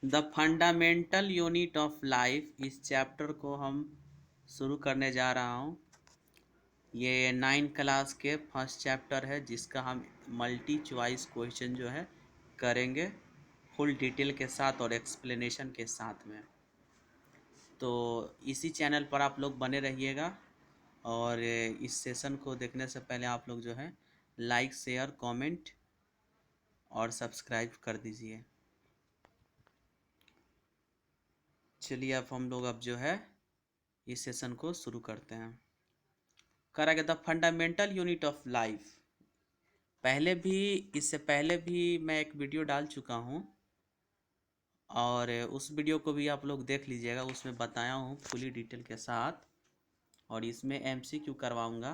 The fundamental unit of life, इस chapter को हम शुरू करने जा रहा हूँ। ये 9 क्लास के फर्स्ट चैप्टर है जिसका हम मल्टी चॉइस क्वेश्चन जो है करेंगे फुल डिटेल के साथ और एक्सप्लेनेशन के साथ में। तो इसी चैनल पर आप लोग बने रहिएगा और इस सेशन को देखने से पहले आप लोग जो है लाइक शेयर कमेंट और सब्सक्राइब कर दीजिए। चलिए अब हम लोग अब जो है इस सेशन को शुरू करते हैं। करा गया the fundamental unit of life. पहले भी इससे पहले भी मैं एक वीडियो डाल चुका हूँ और उस वीडियो को भी आप लोग देख लीजिएगा। उसमें बताया हूँ फुली डिटेल के साथ और इसमें एमसीक्यू करवाऊँगा।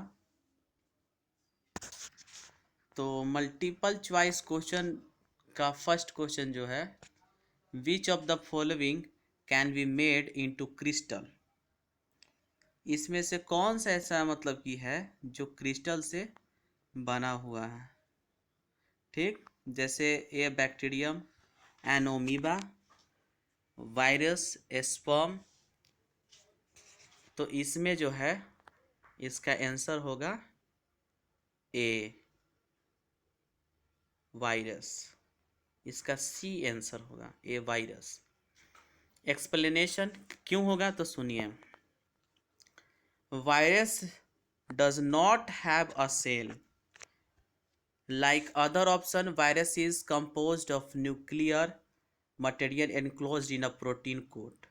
तो मल्टीपल चॉइस क्वेश्चन का फर्स्ट क्वेश्चन जो है, which of the following can be made into crystal. इसमें से कौन सा ऐसा मतलब कि है जो क्रिस्टल से बना हुआ है। ठीक, जैसे ए बैक्टीरियम, एनोमीबा, वायरस, स्पर्म। तो इसमें जो है इसका आंसर होगा ए वायरस। इसका सी आंसर होगा ए वायरस। एक्सप्लेनेशन क्यों होगा तो सुनिए। Virus does not have a cell like other option. Virus is composed of nuclear material enclosed in a protein coat.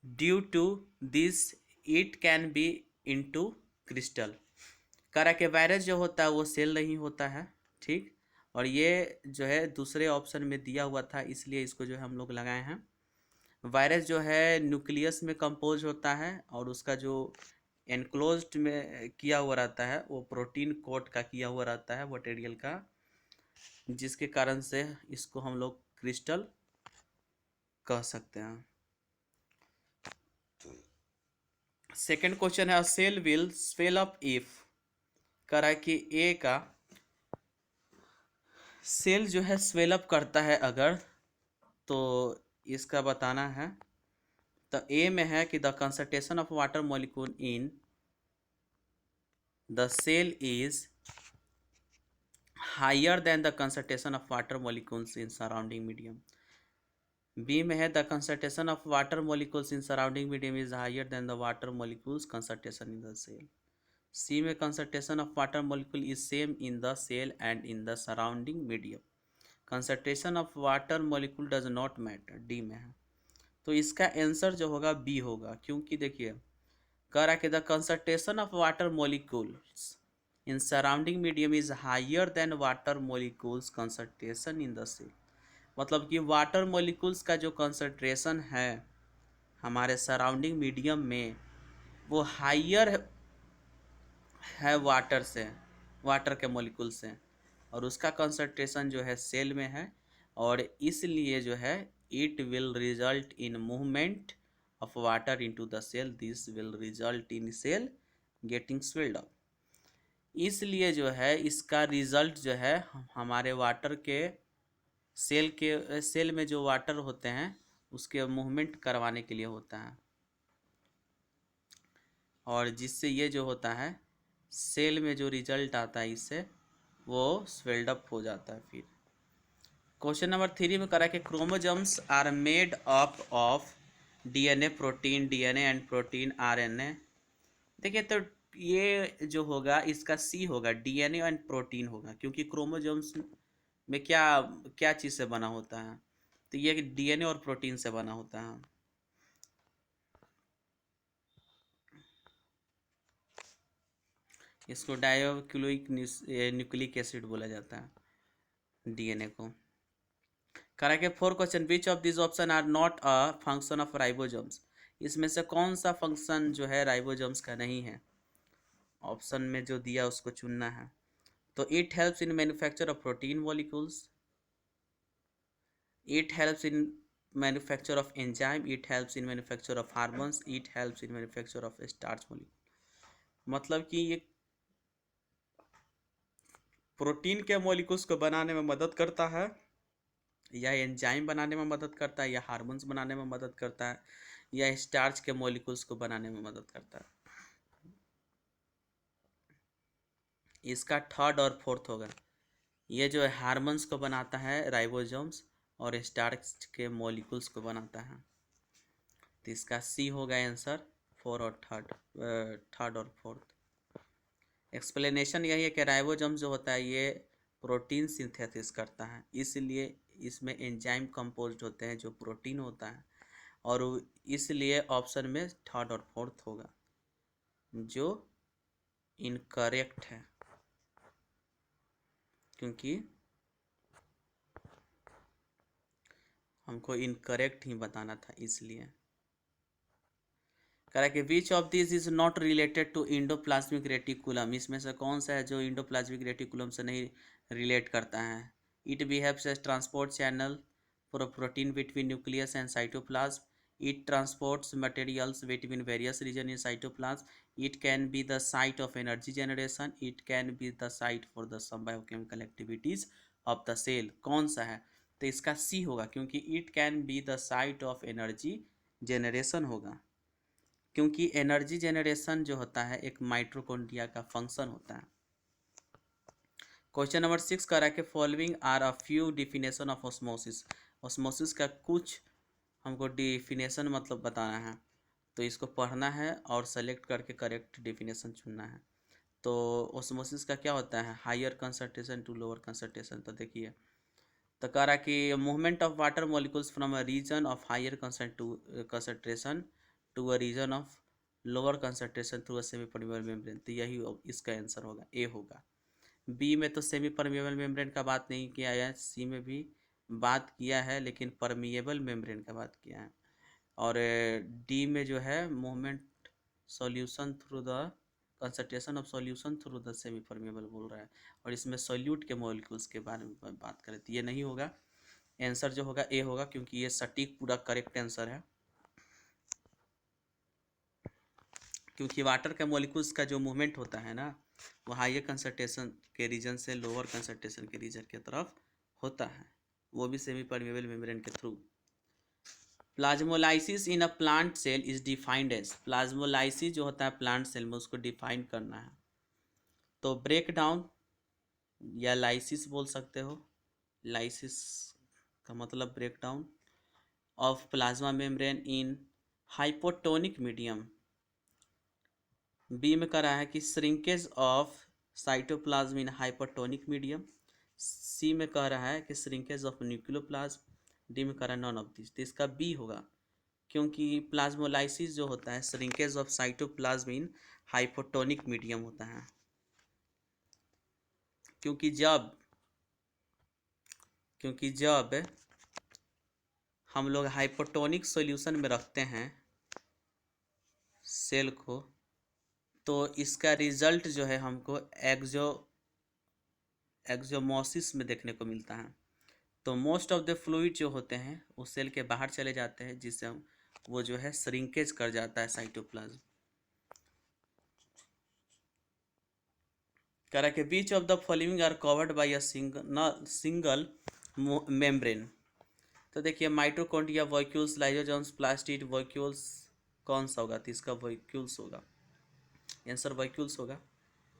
Due to this it can be into crystal. करा के virus जो होता है वो सेल नहीं होता है। ठीक, और ये जो है दूसरे ऑप्शन में दिया हुआ था इसलिए इसको जो है हम लोग लगाए हैं। वायरस जो है न्यूक्लियस में कंपोज होता है और उसका जो एनक्लोज्ड में किया हुआ रहता है वो प्रोटीन कोट का किया हुआ रहता है मटेरियल का, जिसके कारण से इसको हम लोग क्रिस्टल कह सकते हैं। सेकंड क्वेश्चन है cell will swell up if. करा कि ए का सेल जो है स्वेल अप करता है अगर, तो इसका बताना है। तो ए में है कि the concentration of water molecule in the cell is higher than the concentration of water molecules in surrounding medium. B में है the concentration of water molecules in surrounding medium is higher than the water molecules concentration in the cell. C में concentration of water molecule is same in the cell and in the surrounding medium. Concentration of water molecule does not matter, D में है। तो इसका answer जो होगा B होगा, क्योंकि देखिए कह रहा है कि the concentration of water molecules in surrounding medium is higher than water molecules concentration in the cell. मतलब कि वाटर मॉलिक्यूल्स का जो कंसंट्रेशन है हमारे सराउंडिंग मीडियम में वो हायर है वाटर से, वाटर के मॉलिक्यूल से, और उसका कंसंट्रेशन जो है सेल में है और इसलिए जो है it will result in movement of water into the cell. This will result in cell getting swelled up. इसलिए जो है इसका रिजल्ट जो है हमारे वाटर के सेल में जो वाटर होते हैं उसके मूवमेंट करवाने के लिए होता है और जिससे ये जो होता है सेल में जो रिजल्ट आता है इससे वो स्वेल्ड अप हो जाता है। फिर क्वेश्चन नंबर 3 में करा कि chromosomes are made up of DNA protein, DNA and protein RNA. देखिए तो ये जो होगा इसका सी होगा, डीएनए एंड प्रोटीन होगा, क्योंकि क्रोमोजोम्स में क्या क्या चीज़ से बना होता है, तो ये डीएनए और प्रोटीन से बना होता है। इसको न्यूक्लिक एसिड बोला जाता है डीएनए को। करेक्ट है। 4 question, which of this option are not a function of ribosomes. इसमें से कौन सा फंक्शन जो है राइबोसोम्स का नहीं है। ऑप्शन में जो दिया उसको चुनना है। तो it helps in manufacture of protein molecules, it helps in manufacture of enzyme, it helps in manufacture of hormones, it helps in manufacture of starch molecule. मतलब कि ये प्रोटीन के मॉलिक्यूल्स को बनाने में मदद करता है या एंजाइम बनाने में मदद करता है, या हार्मोन्स बनाने में मदद करता है, या स्टार्च के मॉलिक्यूल्स को बनाने में मदद करता है। इसका थर्ड और फोर्थ होगा। ये जो है हार्मोन्स को बनाता है राइबोसोम्स, और स्टार्च के मॉलिक्यूल्स को बनाता है। तो इसका सी होगा आंसर, फोर और थर्ड और फोर्थ। एक्सप्लेनेशन यही है कि राइबोसोम जो होता है ये प्रोटीन सिंथेसिस करता है, इसलिए इसमें एंजाइम कंपोज्ड होते हैं जो प्रोटीन होता है, और इसलिए ऑप्शन में थर्ड और फोर्थ होगा, जो इनकरेक्ट है, क्योंकि हमको इनकरेक्ट ही बताना था इसलिए। कह रहा है कि which of this is not related to endoplasmic reticulum, इसमें से कौन सा है जो इंडोप्लाज्मिक रेटिकुलम से नहीं रिलेट करता है। It behaves as transport channel for protein between nucleus and cytoplasm, it transports materials between various region in cytoplasm, it can be the site of energy generation, it can be the site for the some biochemical activities of the cell. कौन सा है, तो इसका C होगा, क्योंकि it can be the site of energy generation होगा, क्योंकि energy generation जो होता है एक माइटोकॉन्ड्रिया का फंक्शन होता है। क्वेश्चन नंबर 6 कह रहा है कि following are a few definition of osmosis. Osmosis का कुछ हमको डिफिनेशन मतलब बताना है, तो इसको पढ़ना है और सेलेक्ट करके करेक्ट डिफिनेशन चुनना है। तो ऑस्मोसिस का क्या होता है, higher concentration to lower concentration. तो देखिए, तो कह रहा है कि movement of water molecules from a region of higher concentration to a region of lower concentration through a semi permeable membrane. तो यही इसका आंसर होगा, ए होगा। बी में तो सेमी परमेबल मेम्ब्रेन का बात नहीं किया है, सी में भी बात किया है लेकिन परमिएबल मेम्ब्रेन का बात किया है, और डी में जो है movement solution through the concentration of solution through the semi permeable बोल रहा है, और इसमें सॉल्यूट के मॉलिक्यूल्स के बारे में बात करें तो ये नहीं होगा। आंसर जो होगा ए होगा, क्योंकि ये सटीक पूरा करेक्ट आंसर है, क्योंकि वाटर के मॉलिक्यूल्स का जो मूवमेंट होता है ना, वो हायर कंसंट्रेशन के रीजन से लोअर कंसंट्रेशन के रीजन की तरफ होता है, वो भी सेमी परमेबल मेम्ब्रेन के through. Plasmolysis in a plant cell is defined as, plasmolysis जो होता है प्लांट सेल में उसको डिफाइन करना है, तो ब्रेक डाउन या लाइसिस बोल सकते हो, लाइसिस का मतलब break down of plasma membrane in hypotonic medium. B में कह रहा है कि shrinkage of cytoplasm in hypotonic medium. C में कह रहा है कि श्रिंकेज ऑफ न्यूक्लियोप्लाज्म। डी में कह रहा है नॉन ऑफ दिस। तो इसका बी होगा, क्योंकि प्लाज्मोलाइसिस जो होता है shrinkage of cytoplasm in hypotonic medium होता है, क्योंकि जब हम लोग हाइपोटोनिक सॉल्यूशन में रखते हैं सेल को, तो इसका रिजल्ट जो है हमको एक्सोमोसिस में देखने को मिलता है। तो मोस्ट ऑफ द फ्लूइड जो होते हैं वो सेल के बाहर चले जाते हैं, जिससे हम वो जो है श्रिंकेज कर जाता है साइटोप्लाज्म। कह रहा है कि which of the following are covered by a single membrane. तो देखिए, mitochondria, vacuoles, lysosomes, plastid, vacuoles, कौन सा होगा, तो इसका वॉक्यूल्स होगा, आंसर वॉक्यूल्स होगा,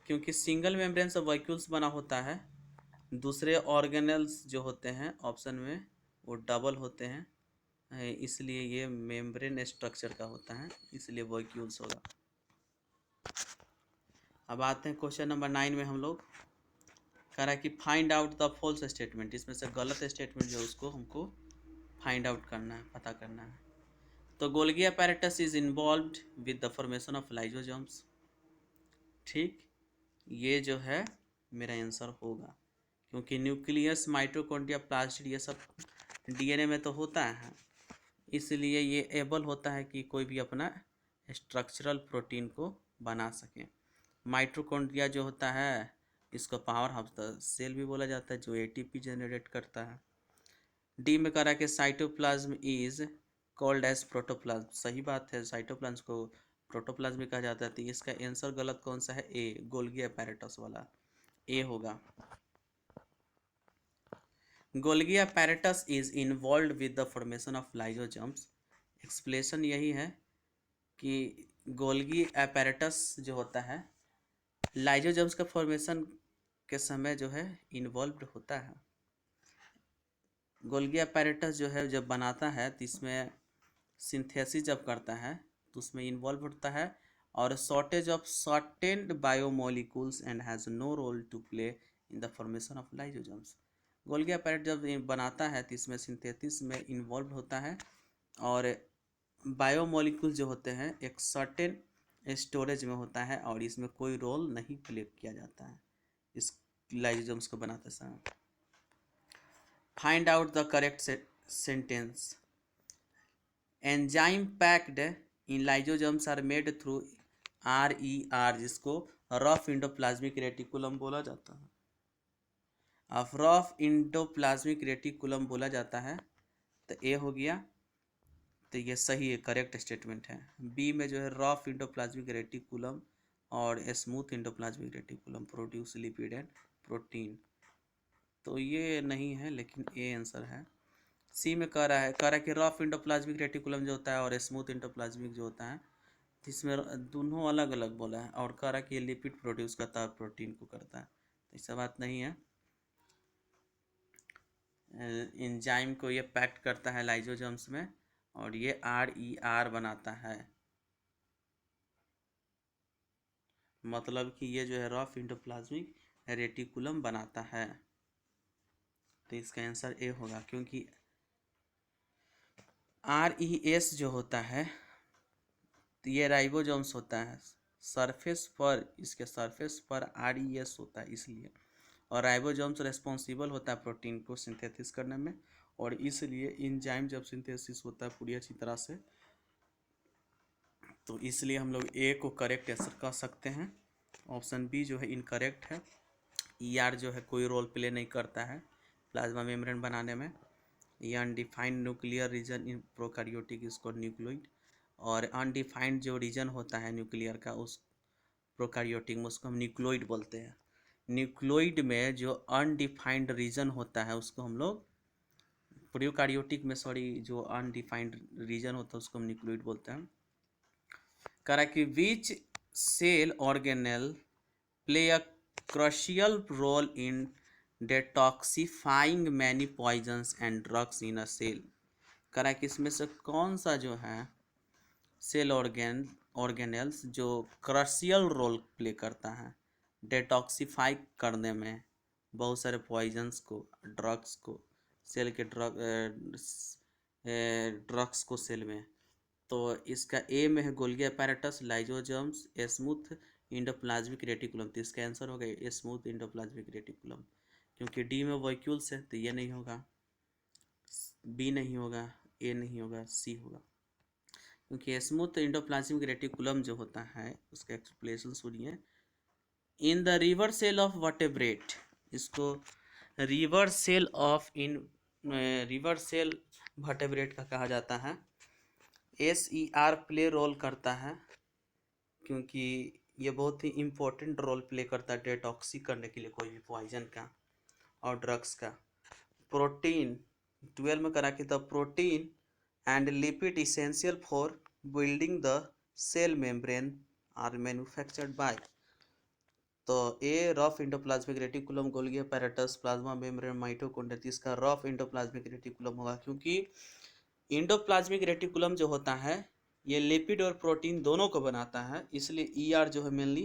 क्योंकि सिंगल मेम्ब्रेन से वॉक्यूल्स बना होता है, दूसरे ऑर्गेनल्स जो होते हैं ऑप्शन में वो डबल होते हैं, इसलिए ये मेम्ब्रेन स्ट्रक्चर का होता है, इसलिए वॉक्यूल्स होगा। अब आते हैं क्वेश्चन नंबर 9 में हम लोग। कह रहा है कि find out the false statement, इसमें से गलत स्टेटमेंट जो उसको हमको फाइंड आउट करना है, पता करना है। तो Golgi apparatus is involved with the formation of lysosomes. ठीक, ये जो है मेरा आंसर होगा, क्योंकि न्यूक्लियस, माइटोकॉन्ड्रिया, प्लास्टिड ये सब डीएनए में तो होता है, इसलिए ये एबल होता है कि कोई भी अपना स्ट्रक्चरल प्रोटीन को बना सके। माइटोकॉन्ड्रिया जो होता है इसको पावर हाउस द सेल भी बोला जाता है, जो एटीपी जनरेट करता है। डी में कह रहा है कि cytoplasm is called as protoplasm. सही बात है, साइटोप्लाज्म को प्रोटोप्लाज्म भी कहा जाता है। तो इसका आंसर गलत कौन सा है, ए, गोल्गी अपैरेटस वाला, ए होगा। Golgi apparatus is involved with the formation of lysosomes. Explanation यही है कि गोल्गी apparatus जो होता है लाइजोजम्स का फॉर्मेशन के समय जो है इन्वॉल्व होता है। गोल्गी apparatus जो है जब बनाता है तो इसमें सिंथेसिस जब करता है तो उसमें इन्वॉल्व होता है और shortage of certain biomolecules and has no role to play in the formation of lysosomes. Golgi apparatus जब ये बनाता है तो इसमें सिंथेसिस में इन्वॉल्व होता है और बायोमोलिक्यूल जो होते हैं एक सर्टेन स्टोरेज में होता है और इसमें कोई रोल नहीं प्ले किया जाता है इस लाइजोजम्स को बनाते समय। Find out the correct sentence. Enzyme packed in lysosomes are made through RER, जिसको रफ इंडोप्लाज्मिक रेटिकुलम बोला जाता है। अब रफ इंडोप्लाज्मिक रेटिकुलम बोला जाता है तो ए हो गया, तो ये सही है, करेक्ट स्टेटमेंट है। बी में जो है रफ इंडोप्लाज्मिक रेटिकुलम और smooth endoplasmic reticulum produce lipid and protein, तो ये नहीं है लेकिन ए आंसर है। सी में कह रहा है कि रफ इंडोप्लाज्मिक रेटिकुलम जो होता है और स्मूथ इंडोप्लाज्मिक जो होता है इसमें दोनों अलग अलग बोला है और कह रहा है कि ये लिपिड प्रोड्यूस करता है प्रोटीन को करता है, तो ऐसा बात नहीं है। एंजाइम को ये पैक्ट करता है लाइजोजम्स में और ये RER बनाता है, मतलब कि ये जो है रफ इंडोप्लाज्मिक रेटिकुलम बनाता है, तो इसका आंसर ए होगा। क्योंकि RES जो होता है तो ये राइबोसोम्स होता है, सरफेस पर, इसके सरफेस पर RES होता है इसलिए, और राइबोसोम्स रिस्पॉन्सिबल होता है प्रोटीन को सिंथेसिस करने में, और इसलिए एंजाइम जब सिंथेसिस होता है पूरी अच्छी तरह से, तो इसलिए हम लोग ए को करेक्ट आंसर कह सकते हैं। ऑप्शन बी जो है इनकरेक्ट है। ER जो है कोई रोल प्ले नहीं करता है प्लाज्मा मेम्ब्रेन बनाने में। ये अनडिफाइंड न्यूक्लियर रीजन इन प्रोकैरियोटिक, इसको न्यूक्लियोइड, और अनडिफाइंड जो रीजन होता है न्यूक्लियर का उस प्रोकैरियोटिक में उसको हम न्यूक्लियोइड बोलते हैं। न्यूक्लियोइड में जो अनडिफाइंड रीजन होता है उसको हम लोग प्रोकैरियोटिक में, जो अनडिफाइंड रीजन होता है उसको हम न्यूक्लियोइड बोलते हैं। कह रहा है कि which cell organelle play a crucial role in detoxifying many poisons and drugs in a cell। कह रहा है कि इसमें से कौन सा जो है सेल ऑर्गेनेल्स जो क्रशियल रोल प्ले करता है डेटॉक्सीफाई करने में बहुत सारे पॉइजन्स को, ड्रग्स को, सेल के ड्रग्स को सेल में, तो इसका ए में है Golgi apparatus, lysosomes, smooth endoplasmic reticulum, तो इसका आंसर होगा स्मूथ इंडोप्लाज्मिक रेटिकुलम। क्योंकि डी में वॉक्यूल्स है तो ये नहीं होगा, बी नहीं होगा, ए नहीं होगा, सी होगा। क्योंकि स्मूथ इंडोप्लाज्मिक रेटिकुलम जो होता है उसका एक्सप्लेनेशन सुनिए। In the liver cell of vertebrate, इसको रिवर सेल वर्टेब्रेट का कहा जाता है। SER प्ले रोल करता है क्योंकि ये बहुत ही इम्पोर्टेंट रोल प्ले करता है डेटॉक्सी करने के लिए कोई भी पॉइजन का और ड्रग्स का। प्रोटीन 12 में करा कि the protein and lipid essential for building the cell membrane are manufactured by, तो A rough endoplasmic reticulum, Golgi apparatus, plasma membrane, mitochondria, इसका रफ इंडोप्लाज्मिक रेटिकुलम होगा। क्योंकि इंडोप्लाज्मिक रेटिकुलम जो होता है ये लिपिड और प्रोटीन दोनों को बनाता है, इसलिए ER जो है मेनली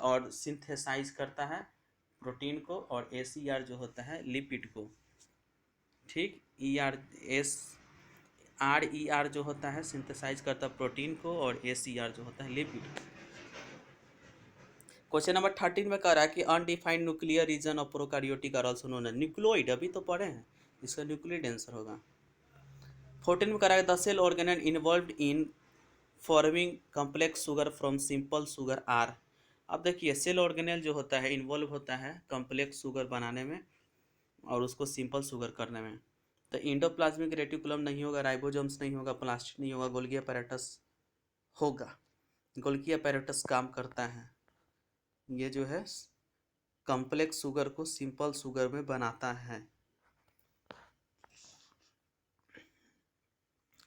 और सिंथेसाइज करता है प्रोटीन को, और SER जो होता है लिपिड को। ठीक, RER जो होता है सिंथेसाइज करता है प्रोटीन को और SER जो होता है लिपिड। क्वेश्चन नंबर 13 में कह रहा है कि undefined nuclear region of prokaryotic are also known as nucleoid, अभी तो पढ़े हैं, इसका न्यूक्लियोइड आंसर होगा। 14 में कह रहा है the cell organelle involved in forming complex sugar from simple sugar are. अब देखिए सेल ऑर्गेनेल जो होता है इन्वॉल्व होता है कम्प्लेक्स शुगर बनाने में और उसको सिंपल शुगर करने में, तो इंडोप्लाज्मिक रेटिकुलम नहीं होगा, राइबोसोम्स नहीं होगा, प्लास्टिड नहीं होगा, गोल्गी apparatus होगा। गोल्गी apparatus काम करता है, ये जो है कॉम्प्लेक्स शुगर को सिंपल शुगर में बनाता है।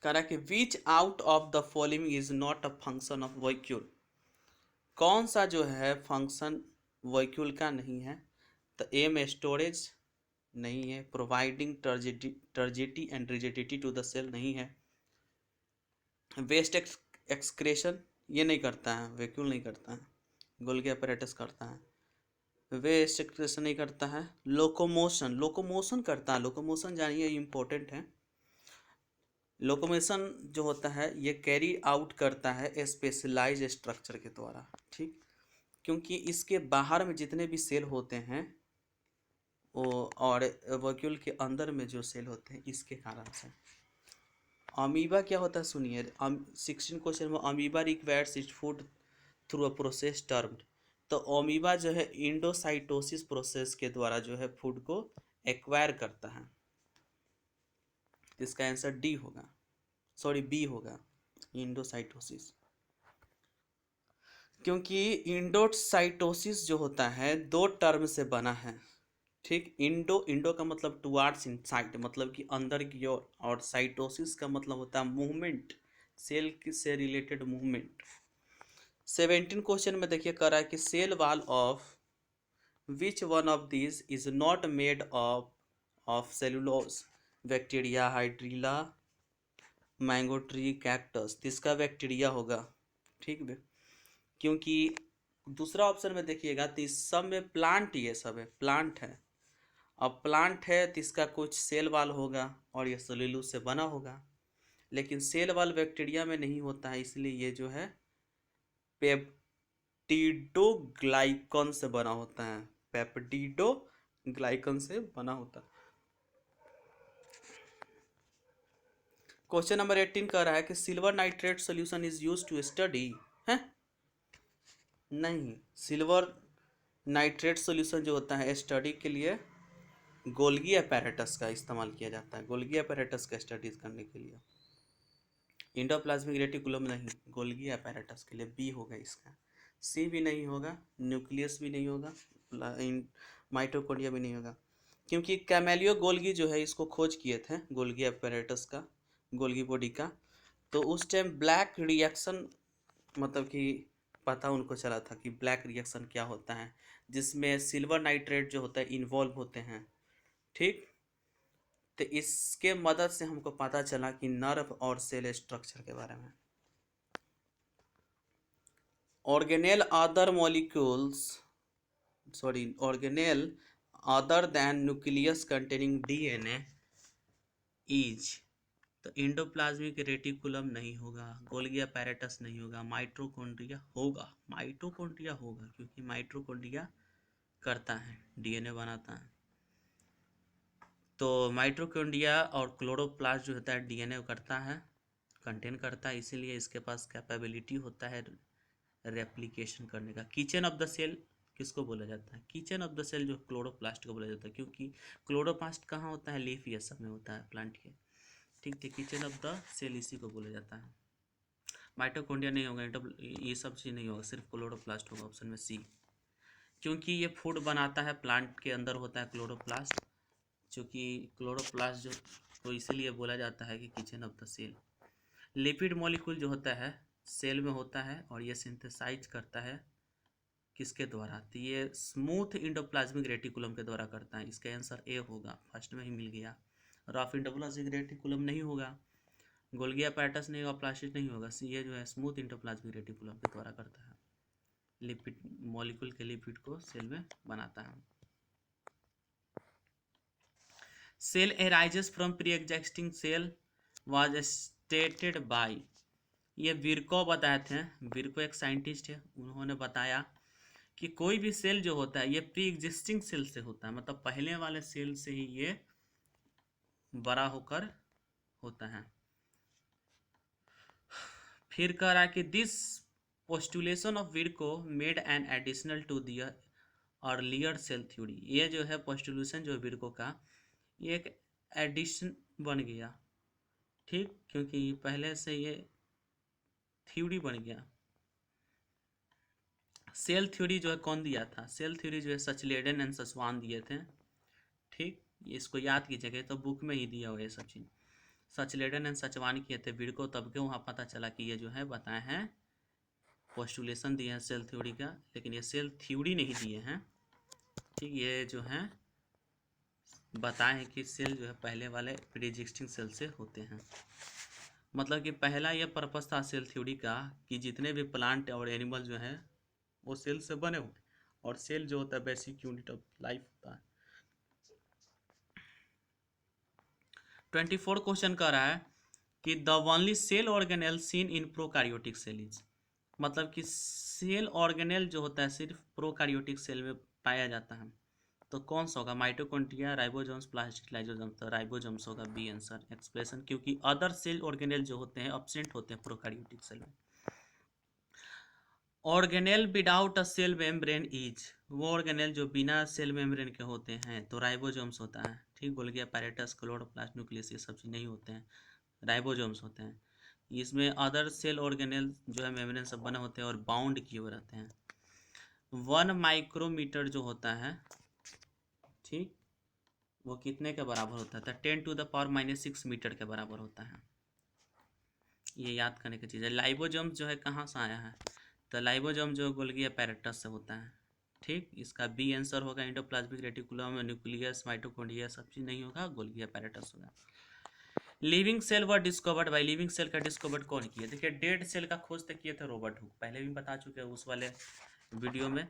कह रहा है कि which out of the following is not a function of vacuole, कौन सा जो है फंक्शन वॉल्यूल का नहीं है। तो एम स्टोरेज नहीं है, providing turgidity and rigidity to the cell नहीं है, वेस्ट एक्सक्रेशन ये नहीं करता है, वैक्यूल नहीं करता है, गोल्गी अपैरेटस करता है। वेस्ट एक्सक्रेशन नहीं करता है। लोकोमोशन, लोकोमोशन करता है, लोकोमोशन जानिए इम्पोर्टेंट है। लोकोमोशन जो होता है ये कैरी आउट करता है स्पेशलाइज स्ट्रक्चर के द्वारा, ठीक, क्योंकि इसके बाहर में जितने भी सेल होते हैं वो, और वैक्यूल के अंदर में जो सेल होते हैं इसके कारण से। अमीबा क्या होता है सुनिए, 16 क्वेश्चन में, amoeba requires its food through a process termed. तो अमीबा जो है इंडोसाइटोसिस प्रोसेस के द्वारा जो है फूड को एक्वायर करता है। इसका आंसर डी होगा, सॉरी बी होगा, इंडोसाइटोसिस। क्योंकि इंडोसाइटोसिस जो होता है दो टर्म से बना है, ठीक। इंडो, इंडो का मतलब टुवार्ड्स इनसाइड, मतलब कि अंदर की ओर, और साइटोसिस का मतलब होता है मूवमेंट, सेल से रिलेटेड मूवमेंट। 17 क्वेश्चन में देखिए कर रहा है कि cell wall of which one of this is not made of cellulose, bacteria, hydrilla, mango tree, cactus. इसका बैक्टीरिया होगा, ठीक है, क्योंकि दूसरा ऑप्शन में देखिएगा तो इस सब में प्लांट, ये सब है प्लांट है। अब प्लांट है तो इसका कुछ सेल वाल होगा और ये सेलुलोज से बना होगा, लेकिन सेल वाल बैक्टीरिया में नहीं होता है, इसलिए ये जो है पेप्टिडोग्लाइकन से बना होता है, पेप्टिडोग्लाइकन से बना होता है। क्वेश्चन नंबर 18 कह रहा है कि silver nitrate solution is use to study है, नहीं, सिल्वर नाइट्रेट सोल्यूशन जो होता है स्टडी के लिए गोल्गी अपैरेटस का इस्तेमाल किया जाता है, गोल्गी अपैरेटस का स्टडीज करने के लिए। इंडोप्लाज्मिक रेटिकुलम नहीं, गोल्गी अपैरेटस के लिए बी होगा इसका। सी भी नहीं होगा, न्यूक्लियस भी नहीं होगा, माइटोकॉन्ड्रिया भी नहीं होगा, क्योंकि कैमेलियो गोल्गी जो है इसको खोज किए थे, गोल्गी अपैरेटस का, गोल्गी बॉडी का। तो उस टाइम ब्लैक रिएक्शन, मतलब कि पता उनको चला था कि ब्लैक रिएक्शन क्या होता है, जिसमें सिल्वर नाइट्रेट जो होता है इन्वॉल्व होते हैं, ठीक। तो इसके मदद से हमको पता चला कि नर्व और सेल स्ट्रक्चर के बारे में। Organelle other molecules, sorry, organelle other than nucleus containing DNA is, तो इंडोप्लाज्मिक रेटिकुलम नहीं होगा, गोल्गी अपैरेटस नहीं होगा, माइटोकॉन्ड्रिया होगा, माइटोकॉन्ड्रिया होगा, क्योंकि माइटोकॉन्ड्रिया करता है, डीएनए बनाता है। तो माइटोकॉन्ड्रिया और क्लोरोप्लास्ट जो होता है डीएनए करता है, कंटेन करता है, इसीलिए इसके पास कैपेबिलिटी होता है रेप्लिकेशन करने का। किचन ऑफ द सेल किसको बोला जाता है, किचन ऑफ द सेल जो क्लोरोप्लास्ट को बोला जाता है, क्योंकि क्लोरोप्लास्ट कहाँ होता है, लीफ ये सब में होता है प्लांट के, ठीक है। किचन ऑफ द सेल इसी को बोला जाता है। माइटोकॉन्ड्रिया नहीं होगा, ये सब चीज़ नहीं होगा, सिर्फ क्लोरोप्लास्ट होगा, ऑप्शन में सी, क्योंकि ये फूड बनाता है, प्लांट के अंदर होता है क्लोरोप्लास्ट, चूँकि क्लोरोप्लास्ट जो, तो इसीलिए बोला जाता है कि kitchen of the cell. Lipid molecule जो होता है सेल में होता है और ये सिंथेसाइज करता है किसके द्वारा, तो ये स्मूथ इंडोप्लाज्मिक रेटिकुलम के द्वारा करता है। इसका आंसर ए होगा, फर्स्ट में ही मिल गया। रफ इंडोप्लाज्मिक रेटिकुलम नहीं होगा, गोल्गी अपैरेटस नहीं होगा, प्लास्टिड नहीं होगा, ये जो है स्मूथ इंडोप्लाज्मिक रेटिकुलम के द्वारा करता है, लिपिड मॉलिक्यूल के लिपिड को सेल में बनाता है। Cell arises from pre existing cell was stated by, ये विर्को बताए थे, विर्को एक साइंटिस्ट है, उन्होंने बताया कि कोई भी सेल जो होता है ये प्री एग्जिस्टिंग सेल से होता है, मतलब पहले वाले सेल से ही ये बड़ा होकर होता है। फिर कह रहा है कि this postulation of Virchow made an additional to the earlier cell theory, ये जो है पोस्टुलेशन जो विर्को का, ये एक एडिशन बन गया, ठीक, क्योंकि पहले से ये थ्योरी बन गया। सेल थ्योरी जो है कौन दिया था? सेल थ्योरी जो है सचलेडन एंड सचवान दिए थे। ठीक, इसको याद कीजिएगा, तो बुक में ही दिया हुआ ये सब चीज़। सचलेडन एंड सचवान किए थे विर्को, तब के वहाँ पता चला कि ये जो है बताए हैं, पोस्टुलेशन दिए हैं सेल थ्योरी का, लेकिन ये सेल थ्योरी नहीं दिए हैं। ठीक, ये जो है बताए हैं कि सेल जो है पहले वाले प्री एग्जिस्टिंग सेल से होते हैं। मतलब कि पहला ये पर्पस था सेल थ्योरी का कि जितने भी प्लांट और एनिमल जो हैं वो सेल से बने हुए, और सेल जो होता है बेसिक यूनिट ऑफ लाइफ होता है। 24 क्वेश्चन कर रहा है कि the only cell organelle seen in prokaryotic cell is, मतलब कि सेल ऑर्गेनेल जो होता है सिर्फ प्रोकैरियोटिक सेल में पाया जाता है, तो कौन सा होगा? माइटोकॉन्ड्रिया, राइबोसोम्स, प्लास्टिड लाइसोसोम, तो राइबोसोम्स होगा बी आंसर। एक्सप्रेशन, क्योंकि अदर सेल ऑर्गेनेल जो होते हैं एब्सेंट होते हैं प्रोकैरियोटिक सेल में। Organelle without a cell membrane is, वो ऑर्गेनेल जो बिना सेल मेम्ब्रेन के होते हैं, तो राइबोसोम्स होता है। ठीक, बोल गया पैरेटस, क्लोरोप्लास्ट, न्यूक्लियस, ये सब चीज़ नहीं होते हैं, राइबोसोम्स होते हैं। इसमें अदर सेल ऑर्गेनेल जो है मेम्ब्रेन सब बने होते हैं और बाउंड किए हुए रहते हैं। 1 माइक्रोमीटर जो होता है, ठीक, वो कितने के बराबर होता है? 10⁻⁻6 मीटर के बराबर होता है। ये याद करने की चीज़ है। लाइबोसोम जो है कहाँ से आया है? तो लाइबोसोम जो गोल्गी अपैरेटस से होता है। ठीक, इसका बी आंसर होगा। एंडोप्लाज्मिक रेटिकुलम, न्यूक्लियस, माइटोकॉन्ड्रिया सब चीज़ नहीं होगा, गोल्गी अपैरेटस होगा। Living cell were discovered by, living cell का डिस्कवर्ड कौन किया? देखिए डेड सेल का खोज तो किए थे रॉबर्ट हुक, पहले भी बता चुके हैं उस वाले वीडियो में।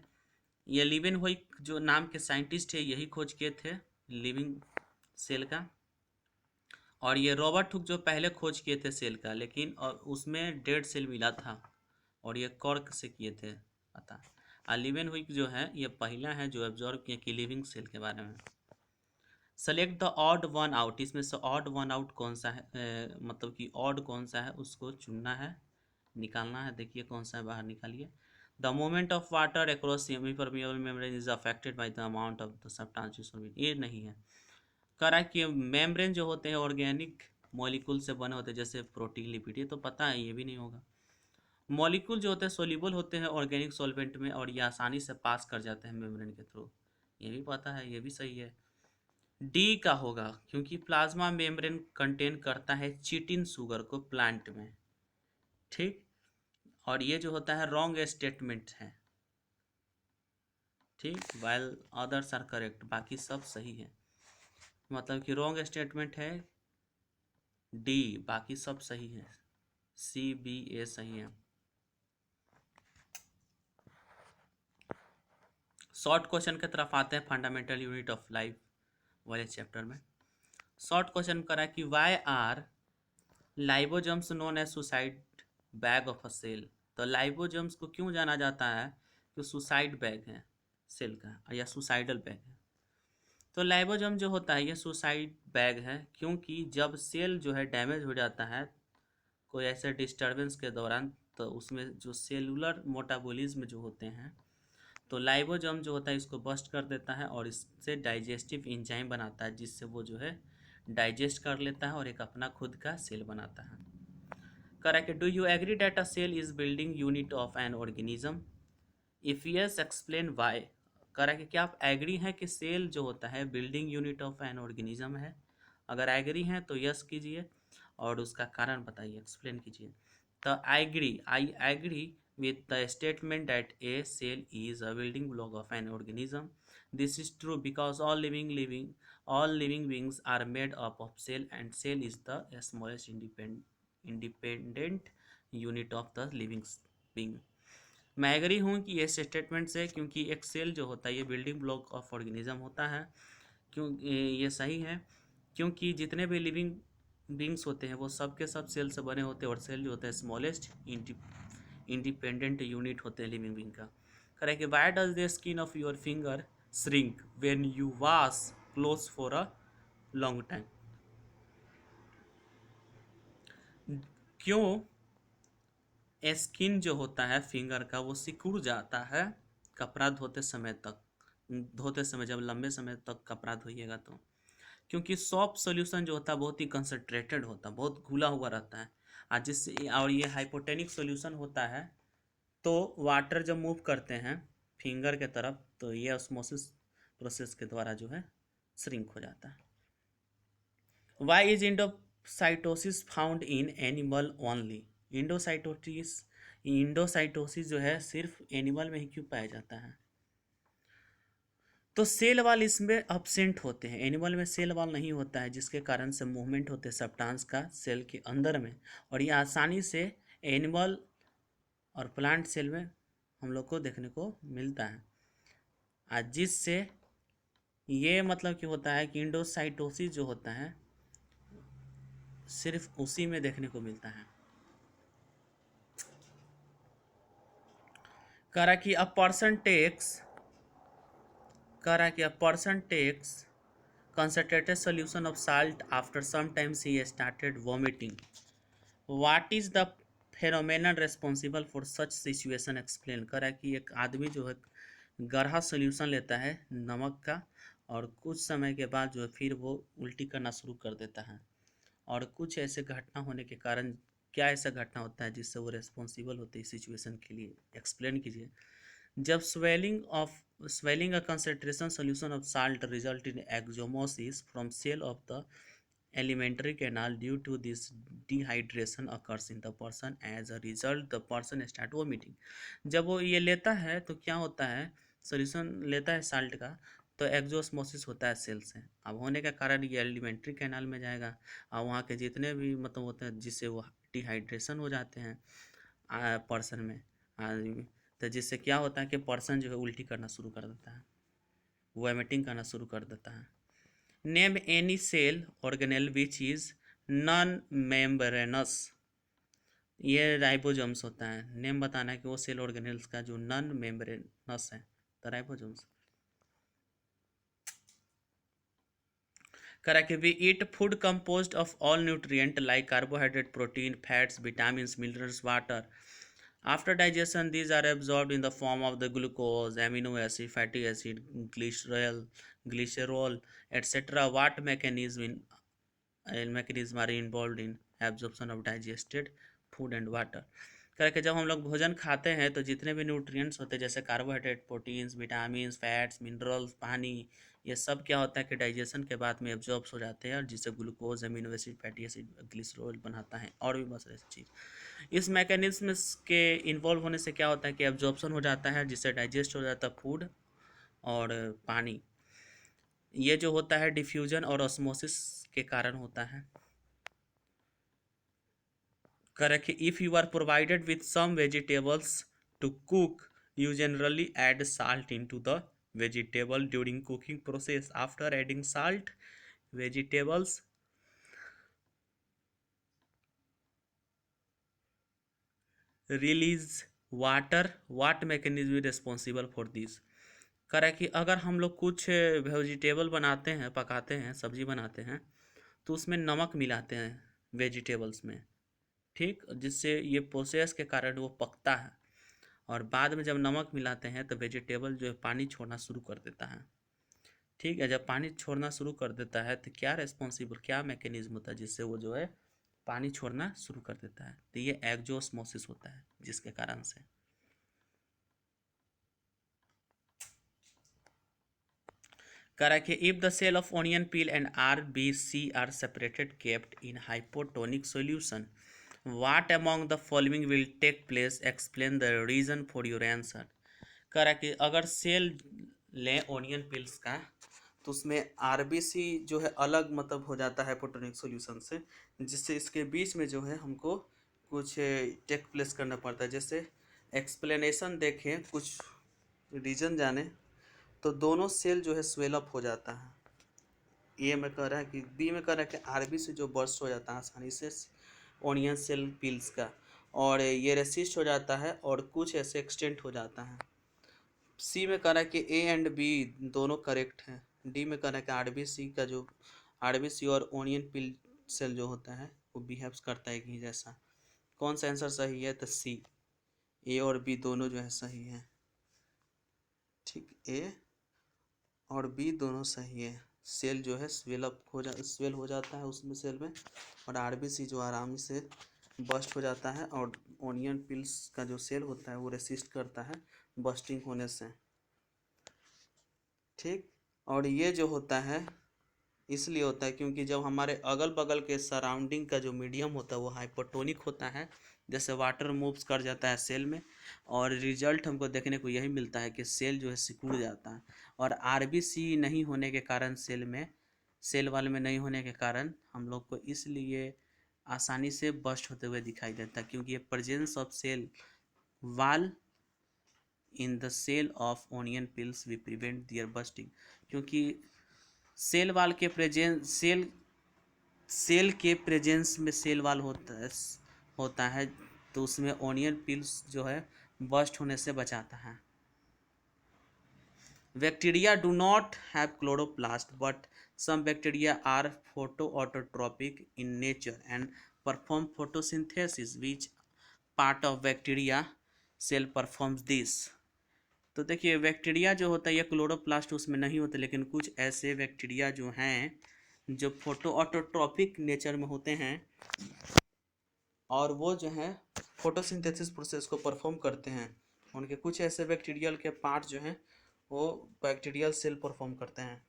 ये लीवेनहोइक जो नाम के साइंटिस्ट है यही खोज किए थे लिविंग सेल का, और ये रॉबर्ट हुक जो पहले खोज किए थे सेल का, लेकिन उसमें डेड सेल मिला था और ये कॉर्क से किए थे पता। लीवेनहोइक जो है ये पहला है जो ऑब्जर्व किया कि लिविंग सेल के बारे में। Select the odd one out, इसमें से ऑड वन आउट कौन सा है, मतलब कि ऑड कौन सा है उसको चुनना है, निकालना है। देखिए कौन सा है, बाहर निकालिए। The moment of water across semi permeable membrane is affected by the amount of the substance, ये नहीं है। कह रहा है कि मेम्ब्रेन जो होते हैं ऑर्गेनिक मॉलिक्यूल से बने होते हैं, जैसे प्रोटीन, लिपिड, ये तो पता है, ये भी नहीं होगा। मॉलिक्यूल जो होते हैं सोल्यूबल होते हैं ऑर्गेनिक सॉल्वेंट में, और ये आसानी से पास कर जाते हैं मेम्ब्रेन के थ्रू, ये भी पता है, ये भी सही है। डी का होगा, क्योंकि प्लाज्मा मेम्ब्रेन कंटेन करता है चिटिन शुगर को प्लांट में। ठीक, और ये जो होता है रॉन्ग स्टेटमेंट है। ठीक, वाइल अदर्स आर करेक्ट, बाकी सब सही है। मतलब कि रॉन्ग स्टेटमेंट है डी, बाकी सब सही है, सी बी ए सही है। शॉर्ट क्वेश्चन की तरफ आते हैं, फंडामेंटल यूनिट ऑफ लाइफ वाले चैप्टर में। शॉर्ट क्वेश्चन करा कि why are lysosomes known as suicide bag of a cell, तो लाइबोजम्स को क्यों जाना जाता है कि सुसाइड बैग है सेल का, या सुसाइडल बैग है? तो लाइबोजम जो होता है ये सुसाइड बैग है, क्योंकि जब सेल जो है डैमेज हो जाता है कोई ऐसे डिस्टर्बेंस के दौरान, तो उसमें जो सेलुलर मोटाबॉलिज्म जो होते हैं, तो लाइबोजम जो होता है इसको बस्ट कर देता है और इससे डाइजेस्टिव एंजाइम बनाता है, जिससे वो जो है डाइजेस्ट कर लेता है और एक अपना खुद का सेल बनाता है। Correct, do you agree that a cell is building unit of an organism? If yes explain why. Correct, क्या आप एग्री हैं कि सेल जो होता है building unit of an organism है? अगर एग्री हैं तो यस कीजिए और उसका कारण बताइए, एक्सप्लेन कीजिए। तो I agree with the statement that a cell is a building block of an organism. This is true because all living beings are made up of cell, and cell is the smallest independent unit of the living being. मैं agree हूँ कि ये statement से, क्योंकि एक cell जो होता है ये बिल्डिंग ब्लॉक ऑफ ऑर्गेनिज्म होता है। क्यों ये सही है? क्योंकि जितने भी लिविंग बींग्स होते हैं वो सब के सब सेल से बने होते हैं, और सेल जो होता है स्मॉलेस्ट इंडिपेंडेंट यूनिट होते हैं लिविंग बींग का। Correct, why does the skin of your finger shrink when you wash clothes for a long time? क्यों स्किन जो होता है फिंगर का वो सिकुड़ जाता है कपड़ा धोते समय तक, धोते समय जब लंबे समय तक कपड़ा धोइएगा तो? क्योंकि सॉफ्ट सॉल्यूशन जो होता है बहुत ही कंसनट्रेटेड होता है, बहुत घुला हुआ रहता है, और जिससे, और ये हाइपोटेनिक सॉल्यूशन होता है, तो वाटर जब मूव करते हैं फिंगर के तरफ तो ये ऑस्मोसिस प्रोसेस के द्वारा जो है श्रिंक हो जाता है। Why is endocytosis found in animal only? Endocytosis जो है सिर्फ एनिमल में ही क्यों पाया जाता है? तो सेल वॉल इसमें अब्सेंट होते हैं, एनिमल में सेल वॉल नहीं होता है, जिसके कारण से मूवमेंट होते हैं सब्सटेंस का सेल के अंदर में, और ये आसानी से एनिमल और प्लांट सेल में हम लोग को देखने को मिलता है। आज जिससे ये मतलब कि होता है कि इंडोसाइटोसिस जो होता है सिर्फ उसी में देखने को मिलता है। कह रहा कि a person takes concentrated solution of salt, after some times he started vomiting. What is the phenomenon responsible for such situation? Explain। कह रहा कि एक आदमी जो है गढ़ा सोल्यूशन लेता है नमक का और कुछ समय के बाद जो है फिर वो उल्टी करना शुरू कर देता है, और कुछ ऐसे घटना होने के कारण क्या ऐसा घटना होता है जिससे वो रेस्पॉन्सिबल होते हैं इस सिचुएशन के लिए? एक्सप्लेन कीजिए। जब swelling a concentration solution of salt result in exomosis from cell of the alimentary canal. Due to this, dehydration occurs in the person. As a result, the person start vomiting. जब वो ये लेता है तो क्या होता है, सोल्यूशन लेता है साल्ट का, तो एक्जोस्मोसिस होता है सेल से। अब होने का कारण ये एलिमेंट्री कैनाल में जाएगा और वहाँ के जितने भी मतलब होते हैं जिससे वो डिहाइड्रेशन हो जाते हैं पर्सन में आदमी, तो जिससे क्या होता है कि पर्सन जो है उल्टी करना शुरू कर देता है, वॉमिटिंग करना शुरू कर देता है। Name any cell organelle which is non membranous. ये राइबोसोम्स होता है। नेम बताना है कि वो सेल ऑर्गेनेल्स का जो नॉन मेम्ब्रेनस है, तो राइबोसोम्स। करा कि we eat food composed of all nutrient like carbohydrate, protein, fats, vitamins, minerals, water. After digestion, these are absorbed in the form of the glucose, amino acid, fatty acid, glycerol, etc. What mechanism are involved in absorption of digested food and water? करके जब हम लोग भोजन खाते हैं तो जितने भी न्यूट्रिएंट्स होते हैं जैसे carbohydrate, proteins, vitamin, fats, minerals, पानी, ये सब क्या होता है कि डाइजेशन के बाद में एब्जॉर्ब हो जाते हैं, और जिससे glucose, amino acid, fatty acid, glycerol बनाता है, और भी बहुत सारी चीज़। इस मैकेनिज्म के इन्वॉल्व होने से क्या होता है कि एब्जॉर्प्शन हो जाता है, जिससे डाइजेस्ट हो जाता है फूड और पानी। ये जो होता है डिफ्यूजन और ऑस्मोसिस के कारण होता है। Correct. If you are provided with some vegetables to cook, you generally add salt into the vegetable during cooking process. After adding salt, vegetables release water. What mechanism is responsible for this? करें कि अगर हम लोग कुछ vegetable बनाते हैं, पकाते हैं, सब्जी बनाते हैं, तो उसमें नमक मिलाते हैं वेजिटेबल्स में, ठीक, जिससे ये प्रोसेस के कारण वो पकता है, और बाद में जब नमक मिलाते हैं तो वेजिटेबल जो है पानी छोड़ना शुरू कर देता है। ठीक है, जब पानी छोड़ना शुरू कर देता है तो क्या मैकेनिज्म होता है जिससे वो जो है पानी छोड़ना शुरू कर देता है? तो ये एक्जोस्मोसिस होता है, जिसके कारण से। करा कि if the cell of onion peel and RBC are separated kept in hypotonic solution, what among the following will take place? Explain the reason for your answer. करा कि अगर सेल लें ऑनियन पील्स का तो उसमें RBC जो है अलग मतलब हो जाता है हाइपोटोनिक सॉल्यूशन से, जिससे इसके बीच में जो है हमको कुछ टेक प्लेस करना पड़ता है। जैसे एक्सप्लेनेशन देखें, कुछ रीजन जाने, तो दोनों सेल जो है स्वेलअप हो जाता है। ए में कह रहा है कि बी में कह रहा है कि RBC जो बर्स्ट हो जाता है आसानी से ऑनियन सेल पील्स का, और ये रेसिस्ट हो जाता है और कुछ ऐसे एक्सटेंट हो जाता है। सी में कह रहा है कि A एंड B दोनों करेक्ट हैं। डी में कह रहा है कि RBC और ऑनियन पिल सेल जो होता है वो बिहेव्स करता है एक ही जैसा। कौन सा आंसर सही है? तो सी, A और B दोनों जो है सही है। ठीक, A और B दोनों सही है। सेल जो है स्वेल हो जाता है उसमें सेल में, और RBC जो आराम से बस्ट हो जाता है और ओनियन पिल्स का जो सेल होता है वो रेसिस्ट करता है बस्टिंग होने से। ठीक, और ये जो होता है इसलिए होता है क्योंकि जब हमारे अगल बगल के सराउंडिंग का जो मीडियम होता है वो हाइपोटोनिक होता है, जैसे वाटर मूव्स कर जाता है सेल में, और रिजल्ट हमको देखने को यही मिलता है कि सेल जो है सिकुड़ जाता है। और आरबीसी नहीं होने के कारण सेल में, सेल वाल में नहीं होने के कारण हम लोग को इसलिए आसानी से बस्ट होते हुए दिखाई देता है, क्योंकि ये presence of cell wall in the cell of onion peels we prevent their bursting. क्योंकि सेल वाल के प्रेजेंस सेल के प्रेजेंस में सेल वाल होता है तो उसमें ओनियन पिल्स जो है बस्ट होने से बचाता है। Bacteria do not have chloroplast but some bacteria are photoautotropic in nature and perform photosynthesis which part of bacteria cell performs this। तो देखिए बैक्टीरिया जो होता है ये क्लोरोप्लास्ट उसमें नहीं होते, लेकिन कुछ ऐसे बैक्टीरिया जो हैं जो फोटो ऑटोट्रॉपिक नेचर में होते हैं और वो जो है फोटोसिंथेसिस प्रोसेस को परफॉर्म करते हैं। उनके कुछ ऐसे बैक्टीरियल के पार्ट जो हैं वो बैक्टीरियल सेल परफॉर्म करते हैं।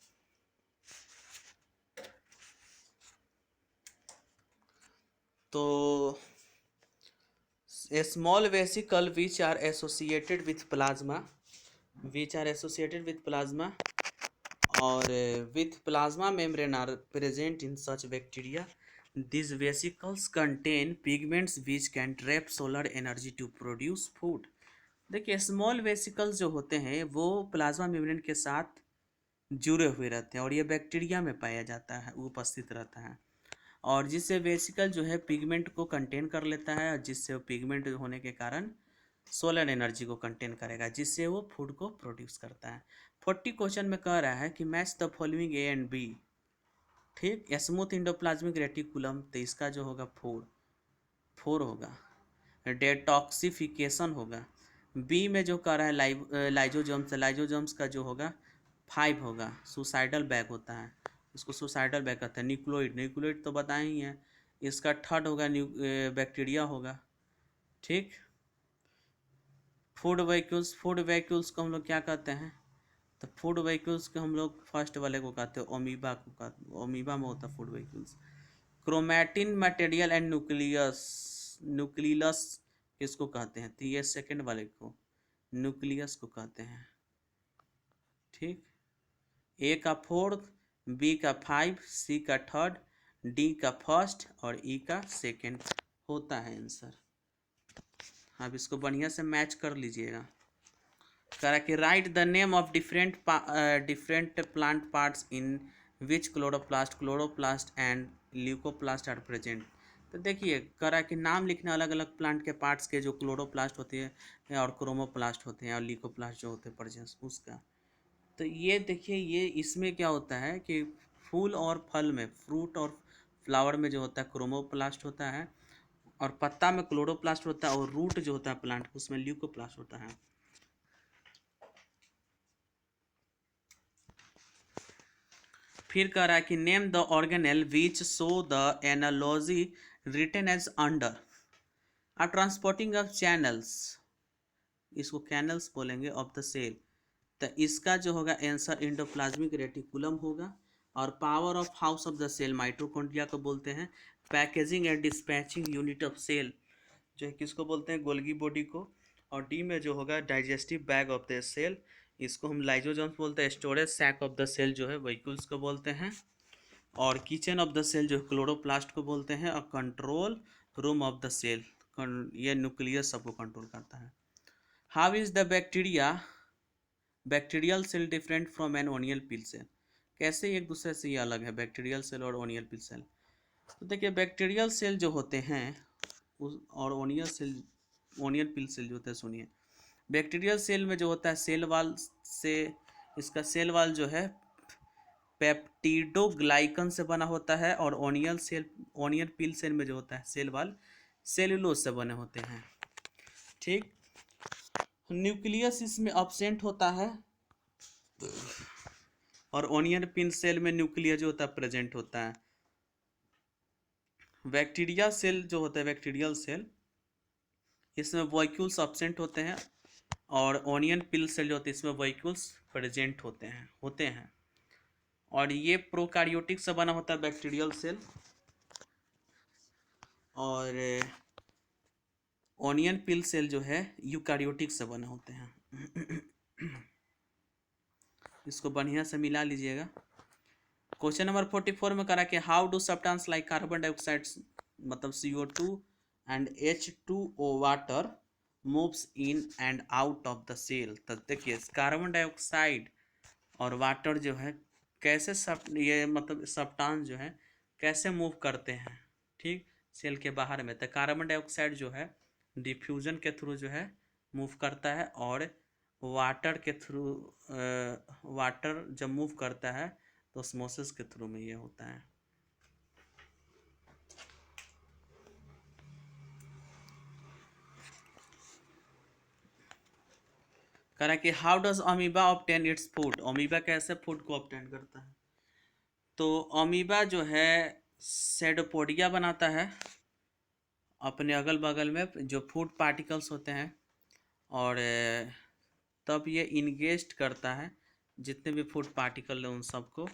तो A small vesicle which are associated with plasma और with plasma membrane are present in such bacteria. These vesicles contain pigments which can trap solar energy to produce food। देखिए small vesicles जो होते हैं वो plasma membrane के साथ जुड़े हुए रहते हैं और ये बैक्टीरिया में पाया जाता है, उपस्थित रहता है, और जिससे वेसिकल जो है पिगमेंट को कंटेन कर लेता है, और जिससे वो पिगमेंट होने के कारण सोलर एनर्जी को कंटेन करेगा, जिससे वो फूड को प्रोड्यूस करता है। 40 क्वेश्चन में कह रहा है कि match the following A and B. ठीक, स्मूथ इंडोप्लाज्मिक रेटिकुलम, तो इसका जो होगा फोर होगा। डेटॉक्सिफिकेशन होगा। बी में जो कह रहा है लाइजोजम्स का जो होगा 5 होगा। सुसाइडल बैग होता है, इसको सुसाइडल बैग कहते हैं। न्यूक्लियोइड तो बताए ही हैं। इसका थर्ड होगा बैक्टीरिया होगा। ठीक, फूड व्हीकल्स को हम लोग क्या कहते हैं? तो फूड व्हीकल्स को हम लोग फर्स्ट वाले को कहते हैं ओमीबा को कहते हैं, ओमीबा में होता है food vehicles. Chromatin material and nucleus किसको कहते हैं? तो ये सेकेंड वाले को न्यूक्लियस को कहते हैं। ठीक, ए का फोर्थ, बी का 5, सी का थर्ड, डी का फर्स्ट और ई का सेकेंड होता है आंसर। आप इसको बढ़िया से मैच कर लीजिएगा। कह रहा कि write the name of different plant parts in which chloroplast and leucoplast are present. तो देखिए कह रहा कि नाम लिखना अलग अलग प्लांट के पार्ट्स के, जो क्लोरोप्लास्ट होते हैं और क्रोमोप्लास्ट होते हैं और ल्यूकोप्लास्ट जो होते हैं प्रेजेंस उसका। तो ये देखिए ये इसमें क्या होता है कि फूल और फल में, फ्रूट और फ्लावर में जो होता है क्रोमोप्लास्ट होता है, और पत्ता में क्लोरोप्लास्ट होता है, और रूट जो होता है प्लांट उसमें ल्यूकोप्लास्ट होता है। फिर कह रहा है कि name the organelle which show the analogy written as under are transporting of channels, इसको कैनल्स बोलेंगे, ऑफ द सेल। तो इसका जो होगा आंसर इंडोप्लाज्मिक रेटिकुलम होगा। और power of house of the cell mitochondria को बोलते हैं। Packaging and dispatching unit of cell जो है किसको बोलते हैं? गोल्गी बॉडी को। और डी में जो होगा digestive bag of the cell, इसको हम लाइजोजोम्स बोलते हैं। Storage sac of the cell जो है व्हीकल्स को बोलते हैं। और किचन ऑफ द सेल जो क्लोरोप्लास्ट को बोलते हैं। और control room of the cell, ये न्यूक्लियस सबको कंट्रोल करता है। How is the bacterial cell different from an onion peel cell? कैसे एक दूसरे से ये अलग है बैक्टीरियल सेल और ओनियल पिल सेल? तो देखिए बैक्टीरियल सेल जो होते हैं और ओनियल पिल सेल जो होता है, सुनिए बैक्टीरियल सेल में जो होता है सेल वाल से, इसका सेल वाल जो है पेप्टिडोग्लाइकन से बना होता है, और ओनियल पिल सेल में जो होता है सेल वाल सेलुलोज से बने होते हैं। ठीक, न्यूक्लियस इसमें अब्सेंट होता है, और ओनियन पिन सेल में न्यूक्लियस जो होता है प्रेजेंट होता है। बैक्टीरिया सेल जो होता है बैक्टीरियल सेल इसमें वॉइक्यूल्स एब्सेंट होते हैं, और ओनियन पिल सेल जो होते हैं इसमें वॉइक्यूल्स प्रेजेंट होते हैं। और ये प्रोकार्योटिक से बना होता है बैक्टीरियल सेल, और ओनियन पिल सेल जो है यूकार्योटिक से बने होते हैं। इसको बढ़िया से मिला लीजिएगा। क्वेश्चन नंबर 44 में करा कि how do substance like carbon dioxide मतलब CO2 and H2O water moves in and out of the cell. तो देखिए कार्बन डाइऑक्साइड और वाटर जो है कैसे ये मतलब सब्सटेंस जो है कैसे मूव करते हैं, ठीक, सेल के बाहर में। तो कार्बन डाइऑक्साइड जो है डिफ्यूजन के थ्रू जो है मूव करता है, और वाटर के थ्रू वाटर जब मूव करता है तो ऑस्मोसिस के थ्रू में ये होता है। कह रहा है कि how does amoeba obtain its food, amoeba कैसे फूड को ऑब्टेन करता है। तो अमीबा जो है सेडोपोडिया बनाता है अपने अगल बगल में जो फूड पार्टिकल्स होते हैं, और तब ये इंगेस्ट करता है जितने भी फूड पार्टिकल हैं उन सबको,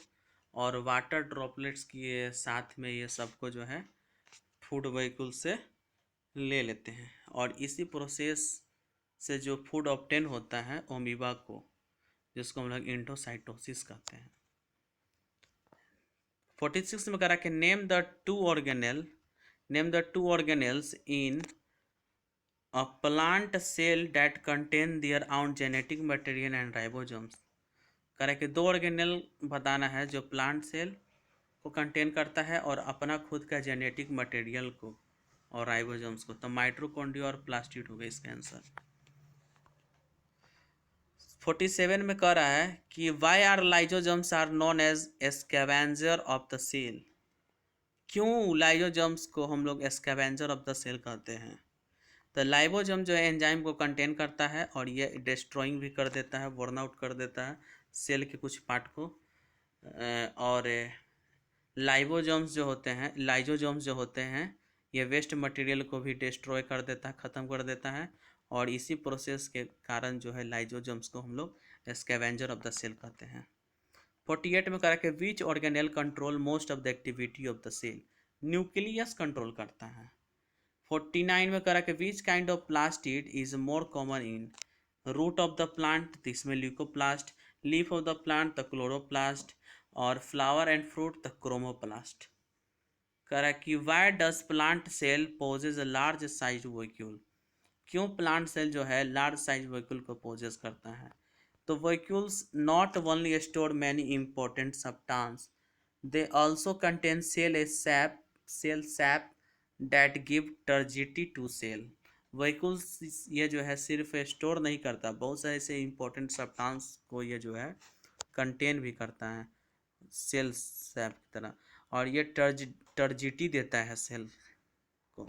और वाटर ड्रॉपलेट्स के साथ में ये सबको जो है फूड वेहिकल से ले लेते हैं, और इसी प्रोसेस से जो फूड ऑब्टेन होता है अमीबा को, जिसको हम लोग एंडोसाइटोसिस कहते हैं। 46 में करा कि name the two organelles in a plant cell that contain their own genetic material and ribosomes। कह रहा है कि दो ऑर्गेनेल बताना है जो प्लांट सेल को कंटेन करता है और अपना खुद का जेनेटिक मटेरियल को और राइबोसोम्स को। तो माइटोकॉन्ड्रिया और प्लास्टिड हो गया इसका आंसर। 47 में कह रहा है कि why are lysosomes are known as scavenger of the cell. क्यों लाइजोजम्स को हम लोग स्कैवेंजर ऑफ द सेल कहते हैं। तो लाइबोसोम जो है एंजाइम को कंटेन करता है, और ये डिस्ट्रॉइंग भी कर देता है, बर्न आउट कर देता है सेल के कुछ पार्ट को। और लाइजोजोम्स जो होते हैं ये वेस्ट मटेरियल को भी डिस्ट्रॉय कर देता है, ख़त्म कर देता है, और इसी प्रोसेस के कारण जो है लाइजोजोम्स को हम लोग स्कैवेंजर ऑफ द सेल कहते हैं। 48 में कहा कि which organelle control most of the activity of the cell. Nucleus control करता है। 49 में करा कि which kind of plastid is more common in root of the plant, इसमें leucoplast, leaf of the plant the chloroplast, और flower and fruit the chromoplast. करा कि why does plant cell possess a large size vacuole. क्यों plant cell जो है large size vacuole को possess करता है। तो vacuoles not only store many important substance, they also contain cell sap that give turgidity to cell. Vacuoles ये जो है सिर्फ स्टोर नहीं करता, बहुत सारे ऐसे इंपॉर्टेंट सब्सटेंस को ये जो है कंटेन भी करता है सेल सैप की तरह, और ये टर्जिटी देता है सेल को।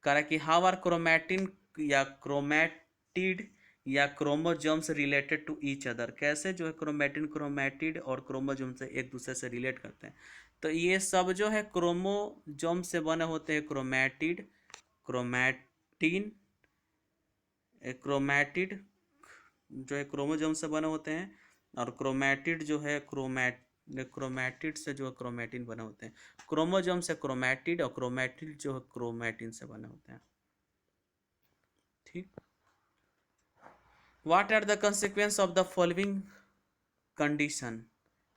करा कि हाउ आर क्रोमैटिन या क्रोमैटिड या chromosomes related to each other. कैसे जो है क्रोमैटिड और क्रोमोजोम से एक दूसरे से रिलेट करते हैं। तो ये सब जो है क्रोमोजोम से बने होते हैं क्रोमैटिड, क्रोमैटिन, क्रोमैटिड जो है क्रोमोजोम से बने होते हैं, और क्रोमैटिड जो है क्रोमैटिड से जो है क्रोमैटिन बने होते हैं। क्रोमोजोम से क्रोमैटिड, और क्रोमैटिड जो है क्रोमैटिन से बने होते हैं। ठीक। What are the consequence of the following condition.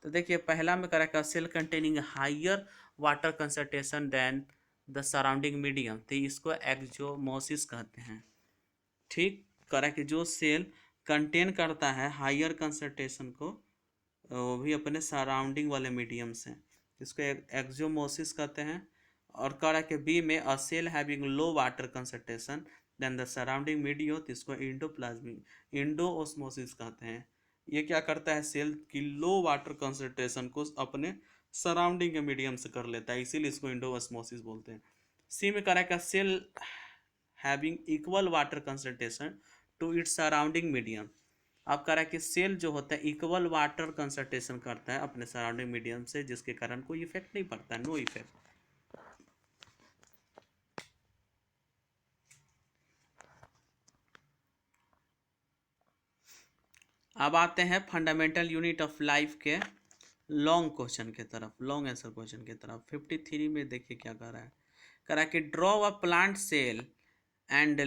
तो देखिए पहला में करा का cell containing higher water concentration than the surrounding medium, तो इसको एक्जोमोसिस कहते हैं। ठीक। करा कि जो सेल कंटेन करता है हायर कंसंट्रेशन को वो भी अपने सराउंडिंग वाले मीडियम से, इसको एक्जोमोसिस कहते हैं। और करा के बी में a cell having low water concentration than the surrounding medium, तो इसको इंडोओस्मोसिस कहते हैं। ये क्या करता है सेल की लो वाटर कंसंट्रेशन को अपने सराउंडिंग के मीडियम से कर लेता है, इसीलिए इसको इंडोओस्मोसिस बोलते हैं। सी में करा का cell having equal water concentration to its surrounding medium. अब कह रहा है कि सेल जो होता है इक्वल वाटर कंसंट्रेशन करता है अपने सराउंडिंग मीडियम से, जिसके कारण कोई इफेक्ट नहीं पड़ता, नो इफेक्ट। अब आते हैं फंडामेंटल यूनिट ऑफ लाइफ के लॉन्ग क्वेश्चन के तरफ, लॉन्ग आंसर क्वेश्चन की तरफ। 53 में देखिए क्या कर रहा है, कह रहा है कि draw a plant cell and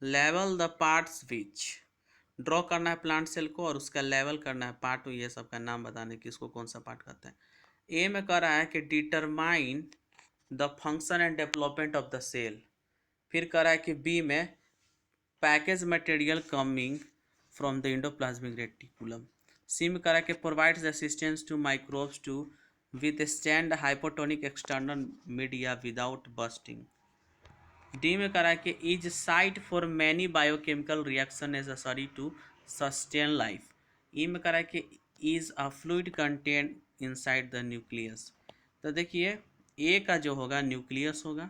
लेवल द पार्ट्स विच। ड्रॉ करना है प्लांट सेल को और उसका लेवल करना है पार्ट, ये सब का नाम बताने की इसको कौन सा पार्ट कहते हैं। ए में कह रहा है कि determine the function and development of the cell. फिर कह रहा है कि बी में package material coming from the endoplasmic reticulum. C में कह रहा है कि provides assistance to microbes to withstand hypotonic external media without bursting. D में कह रहा है कि is site for many biochemical reaction necessary to sustain life. E में कह रहा है कि is a fluid content inside the nucleus. तो देखिए ए का जो होगा न्यूक्लियस होगा,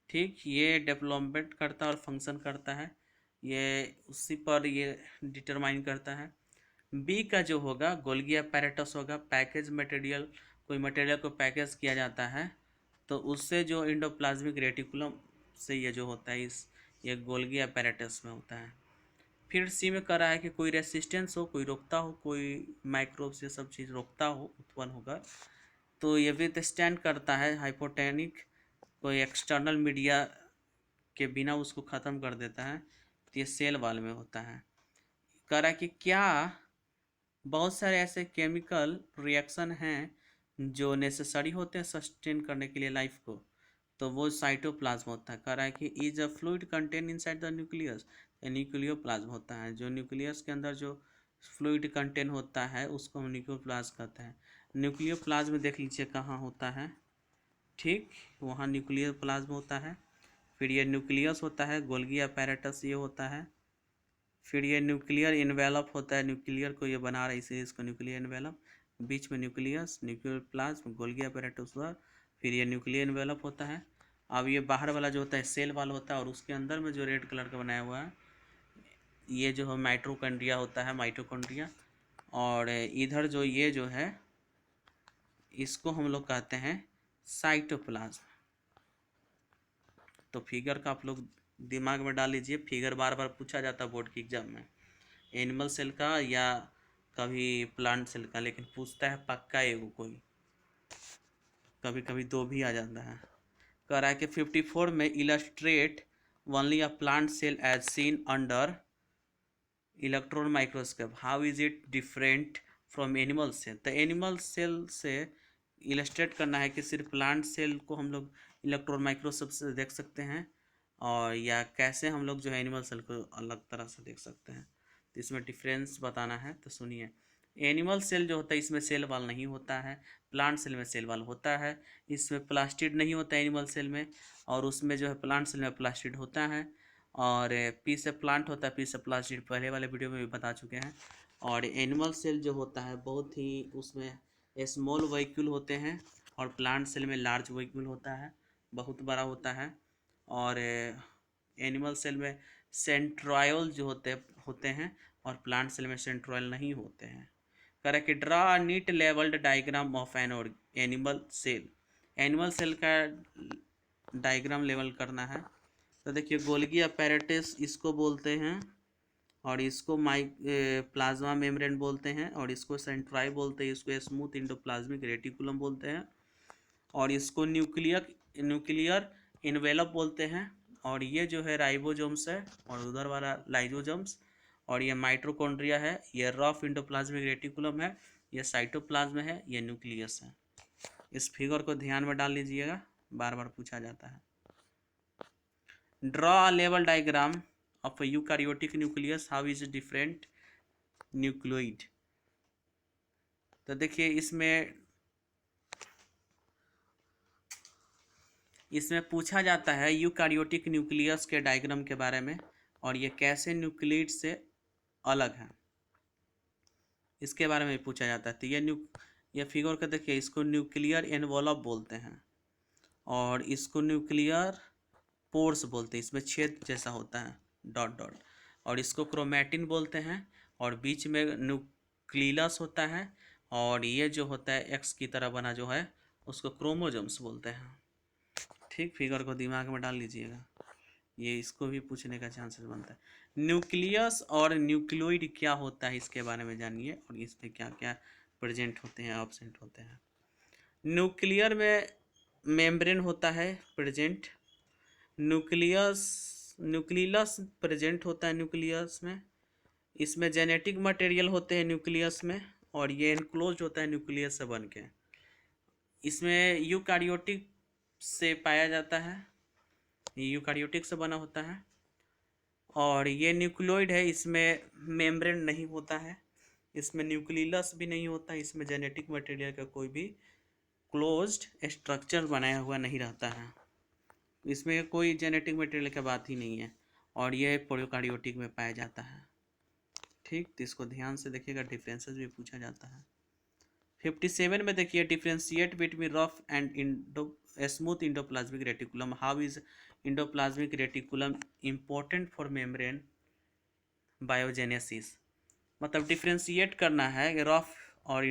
ठीक, ये डेवलपमेंट करता है और फंक्शन करता है, ये उसी पर ये डिटरमाइन करता है। बी का जो होगा गोल्गी अपैरेटस होगा, पैकेज मटेरियल, कोई मटेरियल को पैकेज किया जाता है तो उससे जो इंडोप्लाज्मिक रेटिकुलम से ये जो होता है इस ये गोल्गी अपैरेटस में होता है। फिर सी में कह रहा है कि कोई रेसिस्टेंस हो, कोई रोकता हो, कोई माइक्रोब से सब चीज़ रोकता हो, उत्पन्न होगा, तो ये विथस्टैंड करता है हाइपोटेनिक, कोई एक्सटर्नल मीडिया के बिना उसको ख़त्म कर देता है, तो ये सेल वाल में होता है। कह रहा है कि क्या बहुत सारे ऐसे केमिकल रिएक्शन हैं जो नेसेसरी होते हैं सस्टेन करने के लिए लाइफ को, तो वो साइटोप्लाज्म होता है। कह रहा है कि is a fluid contain inside the nucleus, nucleoplasm होता है। जो न्यूक्लियस के अंदर जो फ्लूइड कंटेन होता है उसको हम न्यूक्लियोप्लाज्म कहते हैं। न्यूक्लियोप्लाज्म देख लीजिए कहाँ होता है, ठीक, वहाँ न्यूक्लियोप्लाज्म होता है। फिर ये न्यूक्लियस होता है, गोल्गी अपैरेटस ये होता है। फिर ये न्यूक्लियर इन्वेलप होता है, न्यूक्लियर को ये बना रहा है इसीलिए इसको न्यूक्लियर इन्वेलप, बीच में nucleus, nuclear plasm, Golgi apparatus हुआ, फिर ये न्यूक्लियर इन्वेलप होता है। अब ये बाहर वाला जो होता है सेल वाला होता है और उसके अंदर में जो रेड कलर का बनाया हुआ है ये जो है माइटोकॉन्ड्रिया होता है, माइटोकॉन्ड्रिया। और इधर जो ये जो है इसको हम लोग कहते हैं साइटोप्लाज्म। तो फिगर का आप लोग दिमाग में डाल लीजिए, फिगर बार बार पूछा जाता है बोर्ड की एग्जाम में, एनिमल सेल का या कभी प्लांट सेल का, लेकिन पूछता है पक्का एगो कोई, कभी कभी दो भी आ जाता है। कह रहा है कि 54 में illustrate only a plant cell as seen under electron microscope, how is it different from animal cell. तो एनिमल सेल से इलस्ट्रेट करना है कि सिर्फ प्लांट सेल को हम लोग इलेक्ट्रॉन माइक्रोस्कोप से देख सकते हैं, और या कैसे हम लोग जो है एनिमल सेल को अलग तरह से देख सकते हैं, तो इसमें डिफरेंस बताना है। तो सुनिए, एनिमल सेल जो होता है इसमें सेल वाल नहीं होता है, प्लांट सेल में सेल वाल होता है। इसमें प्लास्टिड नहीं होता है एनिमल सेल में, और उसमें जो है प्लांट सेल में प्लास्टिड होता है। और पी से प्लांट होता है, पी से प्लास्टिड पहले वाले वीडियो में भी बता चुके हैं। और एनिमल सेल जो होता है बहुत ही उसमें स्मॉल वहीक्यूल होते हैं, और प्लांट सेल में लार्ज वहीक्यूल होता है, बहुत बड़ा होता है। और एनिमल सेल में सेंट्रायल जो होते हैं और प्लांट सेल में सेंट्रायल नहीं होते हैं। Correct, draw a neat labelled diagram of an animal cell. Animal cell का डायग्राम लेवल करना है। तो देखिए गोल्गी अपैरेटस इसको बोलते हैं, और इसको प्लाज्मा मेम्ब्रेन बोलते हैं, और इसको सेंट्राई बोलते हैं, इसको स्मूथ इंडोप्लाज्मिक रेटिकुलम बोलते हैं, और इसको न्यूक्लियर इन्वेलप बोलते हैं। और ये जो है राइबोसोम्स है, और उधर वाला लाइजोसोम्स, और ये माइटोकॉन्ड्रिया है, ये रफ इंडोप्लाज्मिक रेटिकुलम है, ये साइटोप्लाज्म है, ये न्यूक्लियस है। इस फिगर को ध्यान में डाल लीजिएगा, बार बार पूछा जाता है। Draw a level diagram of eukaryotic nucleus, how is different nucleoid. तो देखिए इसमें पूछा जाता है यूकैरियोटिक न्यूक्लियस के डायग्राम के बारे में, और ये कैसे न्यूक्लियोइड से अलग है इसके बारे में पूछा जाता है। तो ये फिगर का देखिए, इसको न्यूक्लियर एनवलप बोलते हैं, और इसको न्यूक्लियर पोर्स बोलते हैं, इसमें छेद जैसा होता है, डॉट डॉट, और इसको क्रोमैटिन बोलते हैं, और बीच में न्यूक्लियस होता है, और ये जो होता है एक्स की तरह बना जो है उसको क्रोमोजोम्स बोलते हैं। ठीक, फिगर को दिमाग में डाल लीजिएगा, ये इसको भी पूछने का चांसेस बनता है। न्यूक्लियस और न्यूक्लियोइड क्या होता है इसके बारे में जानिए, और इसमें क्या क्या प्रेजेंट होते हैं, एब्सेंट होते हैं। न्यूक्लियर में मेम्ब्रेन होता है प्रेजेंट, न्यूक्लियस न्यूक्लियस प्रेजेंट होता है न्यूक्लियस में। इसमें जेनेटिक मटेरियल होते हैं न्यूक्लियस में, और ये एनक्लोज होता है न्यूक्लियस से बन के। इसमें यूकारियोटिक से पाया जाता है, यूकारियोटिक से बना होता है। और ये न्यूक्लियोइड है, इसमें मेम्ब्रेन नहीं होता है, इसमें न्यूक्लियस भी नहीं होता, इसमें जेनेटिक मटेरियल का कोई भी क्लोज्ड स्ट्रक्चर बनाया हुआ नहीं रहता है, इसमें कोई जेनेटिक मटेरियल की बात ही नहीं है, और यह प्रोकार्योटिक में पाया जाता है। ठीक, तो इसको ध्यान से देखिएगा, डिफरेंसेस भी पूछा जाता है। 57 में देखिए, differentiate between rough and smooth endoplasmic reticulum, how is endoplasmic reticulum important for membrane biogenesis. मतलब डिफ्रेंशिएट करना है रफ और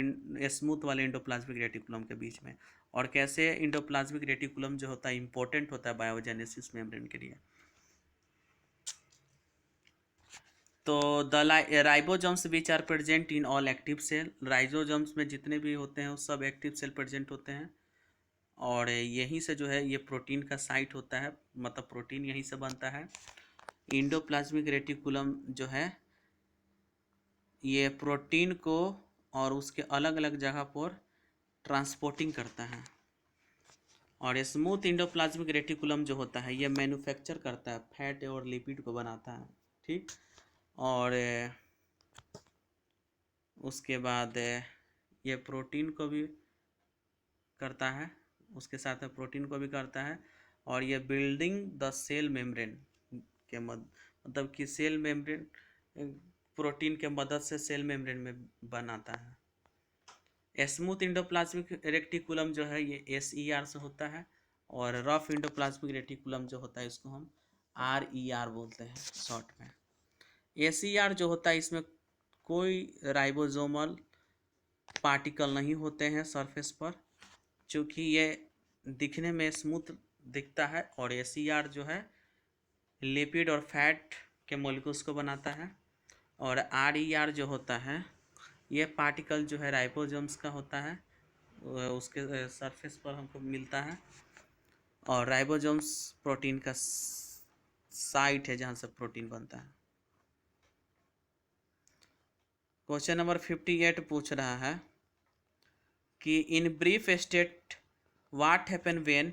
स्मूथ वाले इंडोप्लाज्मिक रेटिकुलम के बीच में, और कैसे इंडोप्लाज्मिक रेटिकुलम जो होता है इंपॉर्टेंट होता है बायोजेनेसिस मेम्ब्रेन के लिए। तो the ribosomes which are present in all active cell, ribosomes में जितने भी होते हैं वो सब एक्टिव सेल प्रेजेंट होते हैं, और यहीं से जो है ये प्रोटीन का साइट होता है, मतलब प्रोटीन यहीं से बनता है। इंडोप्लाज्मिक रेटिकुलम जो है ये प्रोटीन को और उसके अलग अलग जगह पर ट्रांसपोर्टिंग करता है, और स्मूथ इंडोप्लाज्मिक रेटिकुलम जो होता है ये मैन्युफैक्चर करता है, फैट और लिपिड को बनाता है। ठीक, और उसके बाद ये प्रोटीन को भी करता है, उसके साथ में प्रोटीन को भी करता है, और ये बिल्डिंग द सेल मेम्ब्रेन के मतलब कि सेल मेम्ब्रेन प्रोटीन के मदद से सेल मेम्ब्रेन में बनाता है। स्मूथ इंडोप्लाज्मिक रेटिकुलम जो है ये SER से होता है, और रफ इंडोप्लाज्मिक रेटिकुलम जो होता है इसको हम RER बोलते हैं शॉर्ट में। SER जो होता है इसमें कोई राइबोसोमल पार्टिकल नहीं होते हैं सरफेस पर, चूँकि ये दिखने में स्मूथ दिखता है, और SER जो है लिपिड और फैट के मॉलिक्यूल्स को बनाता है, और RER जो होता है ये पार्टिकल जो है राइबोसोम्स का होता है, उसके सरफेस पर हमको मिलता है, और राइबोसोम्स प्रोटीन का साइट है जहाँ से प्रोटीन बनता है। क्वेश्चन नंबर 58 पूछ रहा है कि in brief state what happen when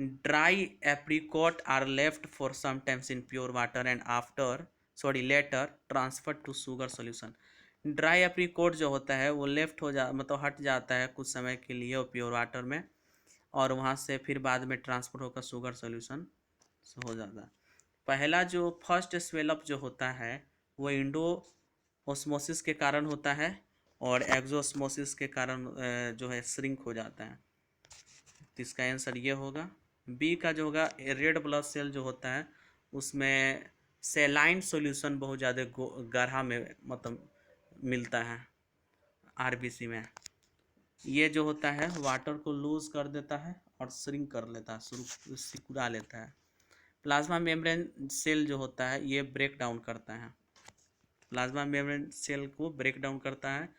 dry apricot are left for some times in pure water and later transfer to sugar solution. Dry apricot जो होता है वो लेफ्ट हो जा मतलब हट जाता है कुछ समय के लिए वो प्योर वाटर में, और वहाँ से फिर बाद में ट्रांसफर होकर शुगर सॉल्यूशन हो जाता है। पहला जो फर्स्ट स्वेलअप जो होता है वो इंडो ऑस्मोसिस के कारण होता है, और एक्सोस्मोसिस के कारण जो है श्रिंक हो जाता है। तो इसका आंसर ये होगा। बी का जो होगा रेड ब्लड सेल जो होता है उसमें सेलाइन सॉल्यूशन बहुत ज़्यादा गाढ़ा में मतलब मिलता है RBC में। ये जो होता है वाटर को लूज कर देता है और श्रिंक कर लेता है, सिकुड़ा लेता है। प्लाज्मा मेम्ब्रेन सेल जो होता है ये ब्रेक डाउन करता है, प्लाज्मा मेम्ब्रेन सेल को ब्रेक डाउन करता है,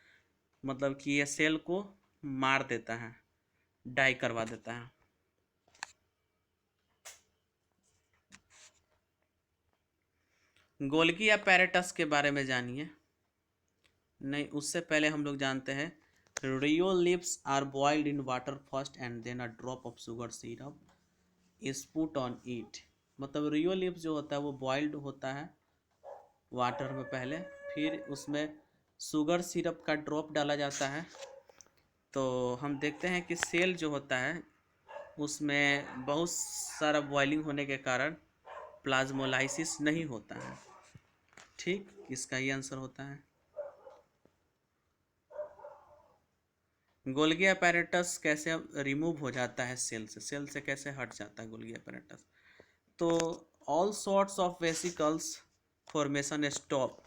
मतलब कि ये सेल को मार देता है, डाई करवा देता है। गोल्गी अपैरेटस के बारे में जानिए। नहीं, उससे पहले हम लोग जानते हैं rio lips are boiled in water first and then a drop of sugar syrup is put on it. मतलब रियो लिप्स जो होता है वो बॉइल्ड होता है वाटर में पहले, फिर उसमें शुगर सिरप का ड्रॉप डाला जाता है। तो हम देखते हैं कि सेल जो होता है उसमें बहुत सारा बॉइलिंग होने के कारण प्लाज्मोलाइसिस नहीं होता है। ठीक, इसका ये आंसर होता है। गोल्गी अपैरेटस कैसे रिमूव हो जाता है सेल से कैसे हट जाता है गोल्गी अपैरेटस। तो all sorts of vesicles formation stop,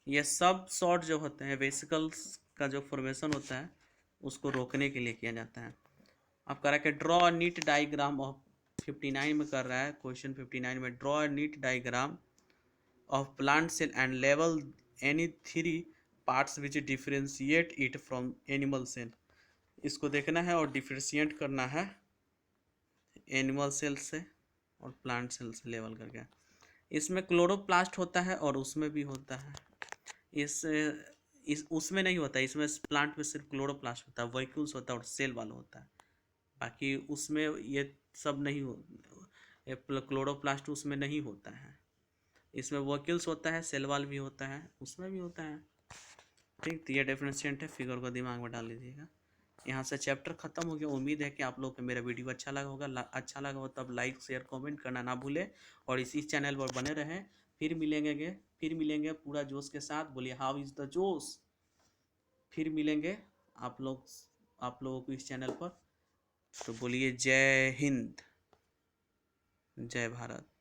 ये सब सॉर्ट जो होते हैं वेसिकल्स का जो फॉर्मेशन होता है उसको रोकने के लिए किया जाता है। अब कह रहा है कि ड्रॉ नीट डायग्राम ऑफ 59 में कर रहा है क्वेश्चन 59 में draw NEET diagram of plant cell and label any three parts which differentiate it from animal cell. इसको देखना है और डिफ्रेंशिएट करना है एनिमल सेल से और प्लांट सेल से लेवल करके। इसमें क्लोरोप्लास्ट होता है और उसमें भी होता है। इस उसमें नहीं होता, इसमें प्लांट में सिर्फ क्लोरोप्लास्ट होता है, वैक्यूल्स होता है और सेल वाला होता है। बाकी उसमें ये सब नहीं हो, क्लोरोप्लास्ट उसमें नहीं होता है। इसमें वैक्यूल्स होता है, सेल वाल भी होता है, उसमें भी होता है। ठीक, तो ये डिफरेंशिएट है, फिगर को दिमाग में डाल लीजिएगा। यहाँ से चैप्टर खत्म हो गया। उम्मीद है कि आप लोग को मेरा वीडियो अच्छा लगा होगा। अच्छा लगा हो तब लाइक शेयर कमेंट करना ना भूलें और इसी चैनल पर बने रहें। फिर मिलेंगे पूरा जोश के साथ। बोलिए हाउ इज़ द जोश। फिर मिलेंगे आप लोगों को इस चैनल पर। तो बोलिए जय हिंद, जय भारत।